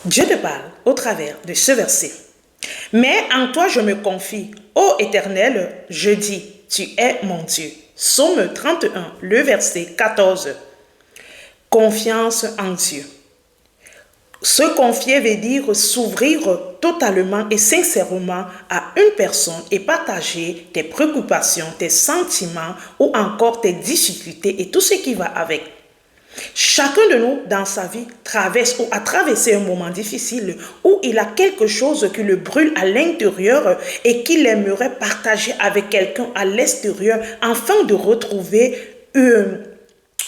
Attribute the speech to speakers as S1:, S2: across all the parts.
S1: Dieu te parle au travers de ce verset. Mais en toi je me confie, ô Éternel, je dis, tu es mon Dieu. Psaume 31, le verset 14. Confiance en Dieu. Se confier veut dire s'ouvrir totalement et sincèrement à une personne et partager tes préoccupations, tes sentiments ou encore tes difficultés et tout ce qui va avec. Chacun de nous, dans sa vie, traverse ou a traversé un moment difficile où il a quelque chose qui le brûle à l'intérieur et qu'il aimerait partager avec quelqu'un à l'extérieur afin de retrouver une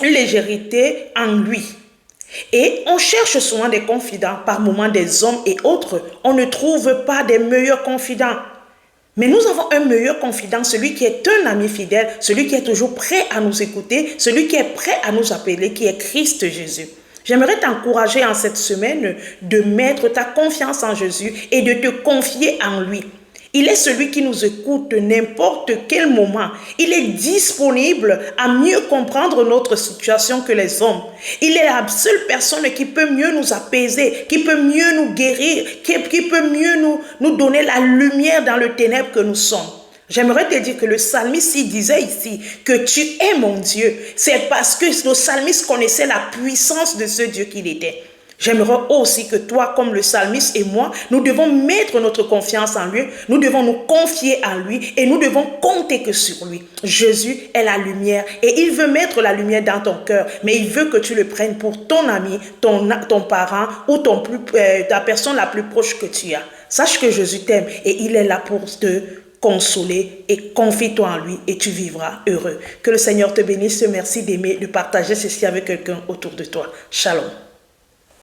S1: légèreté en lui. Et on cherche souvent des confidents, par moments des hommes et autres. On ne trouve pas des meilleurs confidents. Mais nous avons un meilleur confident, celui qui est un ami fidèle, celui qui est toujours prêt à nous écouter, celui qui est prêt à nous appeler, qui est Christ Jésus. J'aimerais t'encourager en cette semaine de mettre ta confiance en Jésus et de te confier en lui. Il est celui qui nous écoute n'importe quel moment. Il est disponible à mieux comprendre notre situation que les hommes. Il est la seule personne qui peut mieux nous apaiser, qui peut mieux nous guérir, qui peut mieux nous donner la lumière dans le ténèbre que nous sommes. J'aimerais te dire que le psalmiste disait ici que tu es mon Dieu. C'est parce que le psalmiste connaissait la puissance de ce Dieu qu'il était. J'aimerais aussi que toi, comme le psalmiste et moi, nous devons mettre notre confiance en lui, nous devons nous confier en lui et nous devons compter que sur lui. Jésus est la lumière et il veut mettre la lumière dans ton cœur, mais il veut que tu le prennes pour ton ami, ton parent ou ta personne la plus proche que tu as. Sache que Jésus t'aime et il est là pour te consoler et confie-toi en lui et tu vivras heureux. Que le Seigneur te bénisse. Merci d'aimer, de partager ceci avec quelqu'un autour de toi. Shalom.